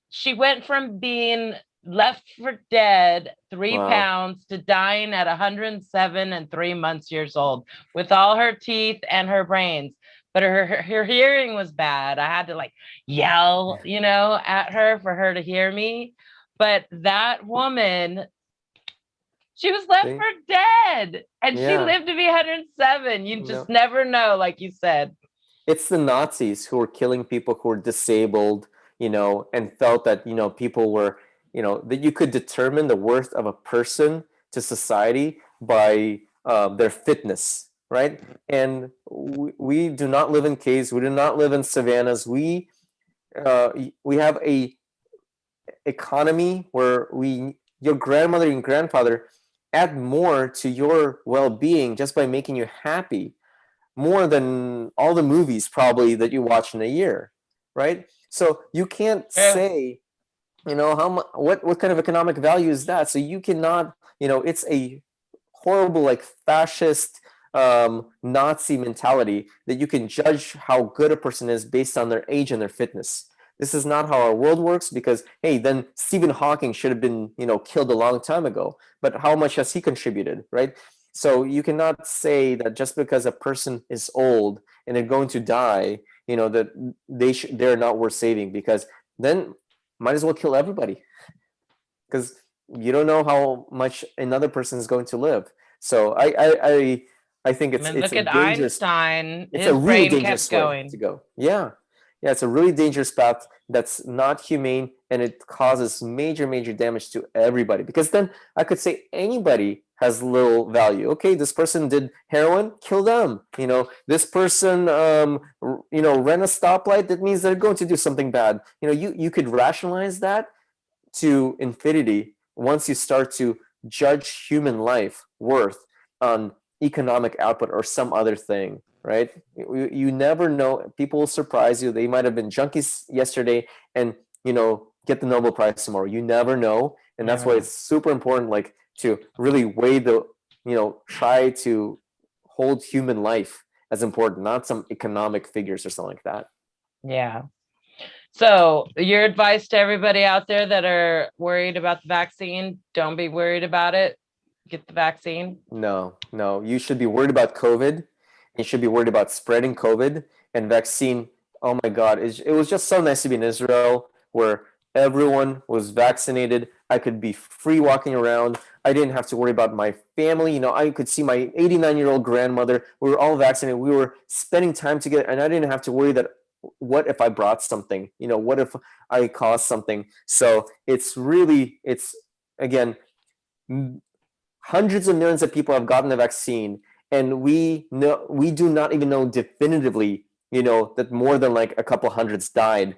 she went from being left for dead, three Wow. pounds, to dying at 107 and 3 months years old with all her teeth and her brains. But her hearing was bad. I had to like yell, at her for her to hear me. But that woman, she was left See? for dead and she Yeah. lived to be 107. You just No. never know, like you said. It's the Nazis who were killing people who were disabled, and felt that, people were, that you could determine the worth of a person to society by their fitness, right? And we do not live in caves. We do not live in savannas. We have a economy where your grandmother and grandfather add more to your well-being just by making you happy, more than all the movies probably that you watch in a year, right? So you can't True. say, what kind of economic value is that? So you cannot, it's a horrible, like, fascist Nazi mentality that you can judge how good a person is based on their age and their fitness. This is not how our world works, because hey, then Stephen Hawking should have been, killed a long time ago. But how much has he contributed, right? So you cannot say that just because a person is old and they're going to die, that they're not worth saving, because then might as well kill everybody, because you don't know how much another person is going to live. So I think I mean, look at Einstein, it's a his really brain kept dangerous way to going. go. Yeah. Yeah, it's a really dangerous path that's not humane, and it causes major, major damage to everybody. Because then I could say anybody has little value. Okay, this person did heroin, kill them. This person, ran a stoplight. That means they're going to do something bad. You could rationalize that to infinity once you start to judge human life worth on economic output or some other thing, right? You never know. People will surprise you. They might have been junkies yesterday and, get the Nobel Prize tomorrow. You never know. And that's Never why know. it's super important, like, to really weigh try to hold human life as important, not some economic figures or something like that. Yeah. So your advice to everybody out there that are worried about the vaccine, don't be worried about it. Get the vaccine. No, no. You should be worried about COVID. You should be worried about spreading COVID and vaccine. Oh my God. It was just so nice to be in Israel where everyone was vaccinated. I could be free walking around. I didn't have to worry about my family. I could see my 89-year-old grandmother. We were all vaccinated. We were spending time together, and I didn't have to worry that what if I brought something? What if I caused something? So it's again, hundreds of millions of people have gotten the vaccine, and we do not even know definitively, that more than like a couple hundreds died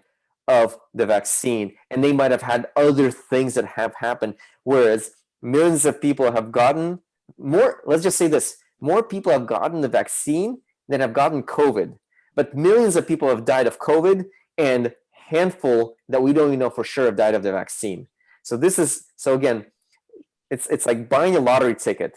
of the vaccine, and they might have had other things that have happened, whereas millions of people have gotten more. Let's just say this: more people have gotten the vaccine than have gotten COVID, but millions of people have died of COVID, and handful that we don't even know for sure have died of the vaccine. So again, it's like buying a lottery ticket.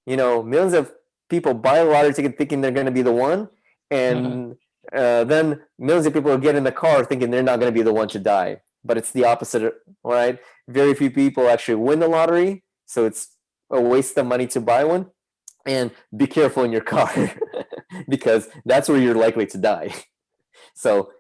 Millions of people buy a lottery ticket thinking they're going to be the one, and then millions of people get in the car thinking they're not going to be the one to die. But it's the opposite, right? Very few people actually win the lottery, so it's a waste of money to buy one. And be careful in your car because that's where you're likely to die. So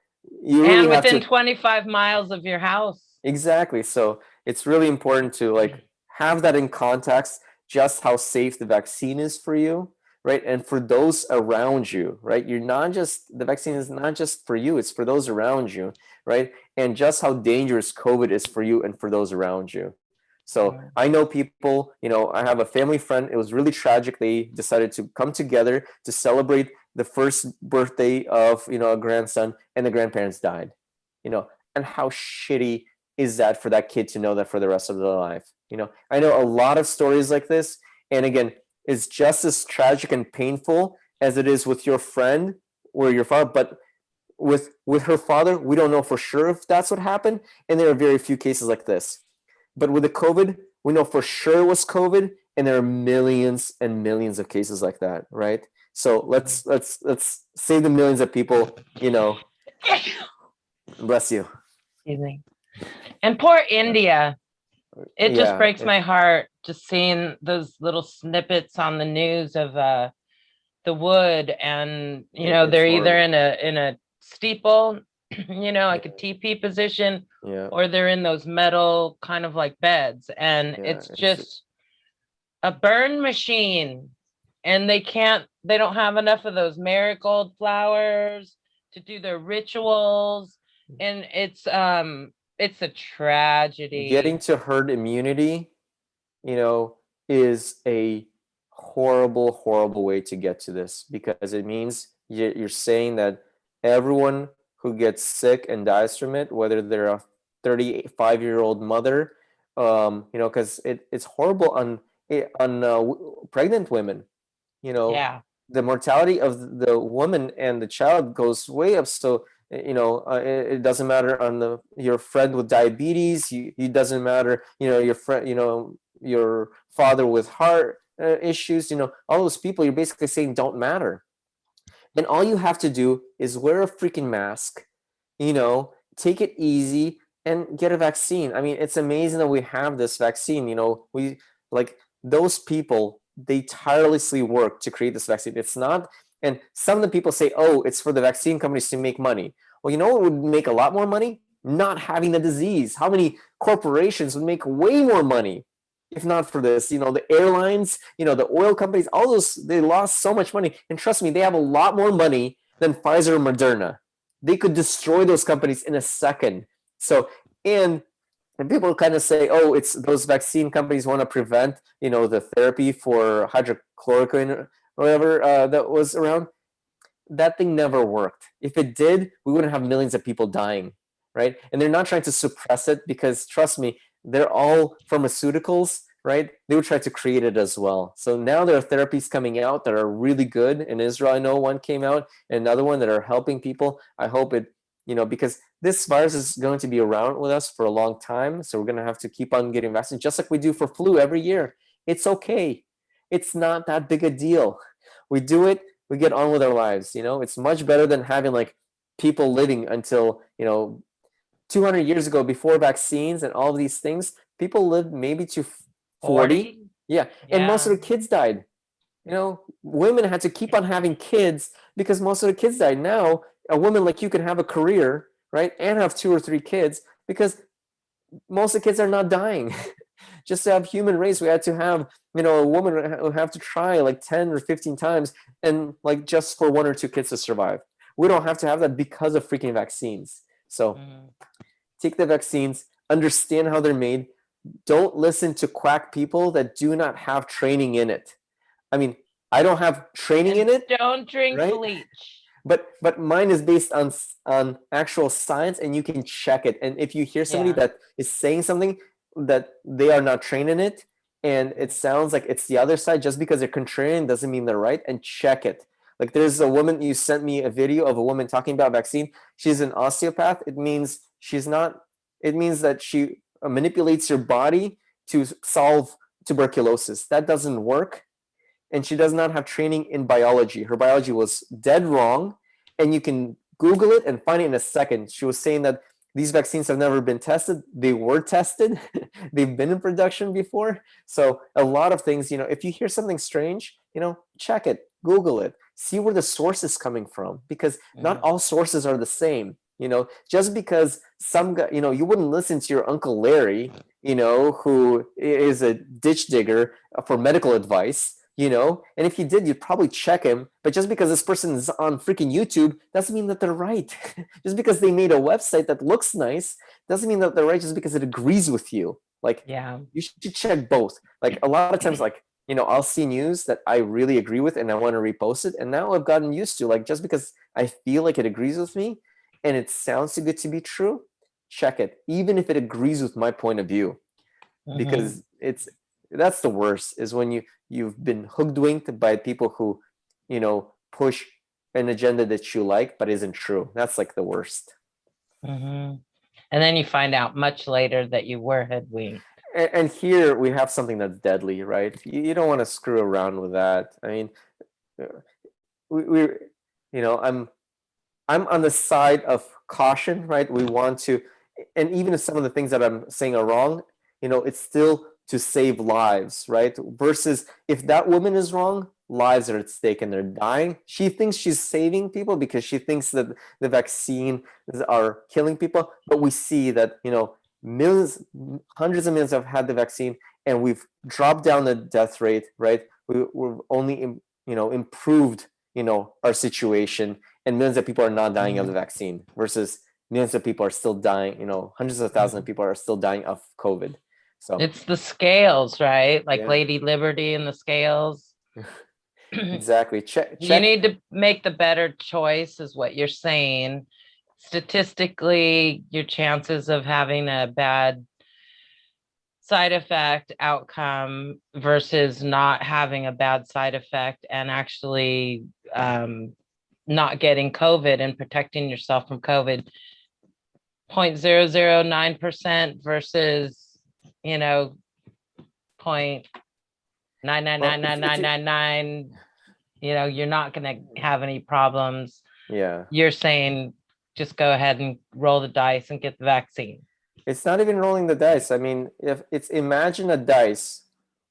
you really And have within to 25 miles of your house. exactly. So it's really important to like have that in context, just how safe the vaccine is for you, right? And for those around you, right? You're not just, the vaccine is not just for you, it's for those around you, right? And just how dangerous COVID is for you and for those around you. So Mm. I know people, I have a family friend, it was really tragic. They decided to come together to celebrate the first birthday of, a grandson, and the grandparents died, and how shitty is that for that kid to know that for the rest of their life? I know a lot of stories like this. And again, it's just as tragic and painful as it is with your friend or your father, but with her father, we don't know for sure if that's what happened, and there are very few cases like this. But with the COVID, we know for sure it was COVID, and there are millions and millions of cases like that, right? So let's save the millions of people. Bless you. Excuse me. And poor India. It just Yeah, breaks my heart just seeing those little snippets on the news of the wood, and they're either in a steeple, like a TP position, yeah, or they're in those metal kind of like beds, and yeah. it's just a burn machine, and they don't have enough of those marigold flowers to do their rituals, and it's a tragedy. Getting to herd immunity, is a horrible, horrible way to get to this, because it means you're saying that everyone who gets sick and dies from it, whether they're a 35-year-old mother, because it's horrible on pregnant women. Yeah. The mortality of the woman and the child goes way up. So it doesn't matter on your friend with diabetes. It doesn't matter. Your friend. Your father with heart issues. All those people. You're basically saying don't matter. And all you have to do is wear a freaking mask. Take it easy and get a vaccine. I mean, it's amazing that we have this vaccine. We like those people, they tirelessly work to create this vaccine. It's not, and some of the people say, oh, it's for the vaccine companies to make money. Well, you know what would make a lot more money? Not having the disease. How many corporations would make way more money if not for this? The airlines, the oil companies, all those, they lost so much money. And trust me, they have a lot more money than Pfizer and Moderna. They could destroy those companies in a second. So, and people kind of say, oh, it's those vaccine companies want to prevent, the therapy for hydrochloroquine or whatever that was around. That thing never worked. If it did, we wouldn't have millions of people dying, right? And they're not trying to suppress it, because trust me, they're all pharmaceuticals, right? They would try to create it as well. So now there are therapies coming out that are really good. In Israel, I know one came out, and another one that are helping people. I hope it, because this virus is going to be around with us for a long time. So we're going to have to keep on getting vaccines, just like we do for flu every year. It's okay. It's not that big a deal. We do it, we get on with our lives. It's much better than having like people living until 200 years ago, before vaccines and all of these things. People lived maybe to 40. Yeah, and most of the kids died. Women had to keep on having kids because most of the kids died. Now a woman like you can have a career, right, and have 2 or 3 kids, because most of the kids are not dying. Just to have human race, we had to have, a woman who have to try like 10 or 15 times, and like just for 1 or 2 kids to survive. We don't have to have that because of freaking vaccines. So take the vaccines, understand how they're made. Don't listen to quack people that do not have training in it. I mean, I don't have training in it. Don't drink right? bleach. But mine is based on actual science, and you can check it. And if you hear somebody that is saying something that they are not trained in it, and it sounds like it's the other side, just because they're contrarian doesn't mean they're right, and check it. Like there's a woman, you sent me a video of a woman talking about vaccine. She's an osteopath. It means she's not, it means that she manipulates your body to solve tuberculosis. That doesn't work. And she does not have training in biology. Her biology was dead wrong, and you can Google it and find it in a second. She was saying that these vaccines have never been tested. They were tested. They've been in production before. So a lot of things, if you hear something strange, check it, Google it, see where the source is coming from, because not all sources are the same. Just because some guy, you wouldn't listen to your Uncle Larry, who is a ditch digger for medical advice, And if you did, you'd probably check him. But just because this person is on freaking YouTube doesn't mean that they're right. Just because they made a website that looks nice doesn't mean that they're right just because it agrees with you. Like, Yeah. you should check both. Like, a lot of times, like, I'll see news that I really agree with and I want to repost it. And now I've gotten used to, like, just because I feel like it agrees with me and it sounds too good to be true, check it, even if it agrees with my point of view. Because that's the worst, is when you've been hoodwinked by people who, push an agenda that you like but isn't true. That's like the worst. And then you find out much later that you were hoodwinked. And here we have something that's deadly, right? You don't want to screw around with that. I mean, we I'm on the side of caution, right? We want to, and even if some of the things that I'm saying are wrong, it's still to save lives, right? Versus if that woman is wrong, lives are at stake and they're dying. She thinks she's saving people because she thinks that the vaccine are killing people, but we see that millions, hundreds of millions have had the vaccine, and we've dropped down the death rate, right? We've only improved our situation, and millions of people are not dying of the vaccine versus millions of people are still dying. Hundreds of thousands of people are still dying of COVID. So it's the scales, right? Like yeah. Lady Liberty and the scales. Exactly. Check. You need to make the better choice, is what you're saying. Statistically, your chances of having a bad side effect outcome versus not having a bad side effect and actually not getting COVID and protecting yourself from COVID, 0.009% versus, 0.9999999. You're not going to have any problems. Yeah. You're saying just go ahead and roll the dice and get the vaccine. It's not even rolling the dice. I mean, if it's, imagine a dice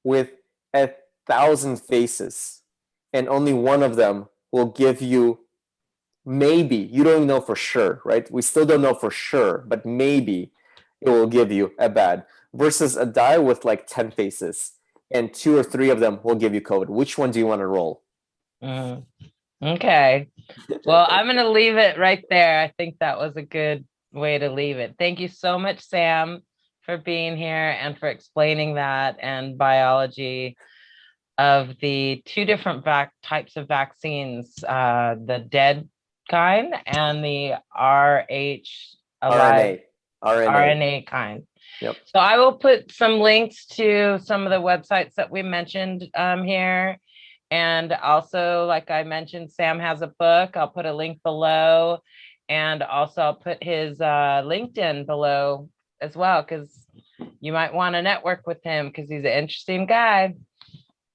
with 1,000 faces, and only one of them will give you, maybe, you don't even know for sure, right? We still don't know for sure, but maybe it will give you a bad, versus a die with like 10 faces and 2 or 3 of them will give you COVID. Which one do you want to roll? Okay. Well, I'm going to leave it right there. I think that was a good way to leave it. Thank you so much, Sam, for being here and for explaining that and biology of the 2 different types of vaccines, the dead kind and the alive RNA kind. Yep. So I will put some links to some of the websites that we mentioned here. And also, like I mentioned, Sam has a book. I'll put a link below. And also I'll put his LinkedIn below as well, because you might want to network with him because he's an interesting guy.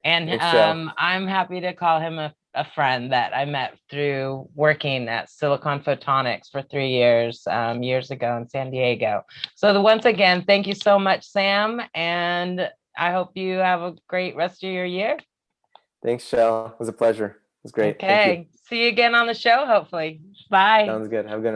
And I'm happy to call him a friend that I met through working at Silicon Photonics for 3 years, years ago in San Diego. So once again, thank you so much, Sam. And I hope you have a great rest of your year. Thanks, Shell. It was a pleasure. It was great. Okay. Thank you. See you again on the show, hopefully. Bye. Sounds good. Have a good one.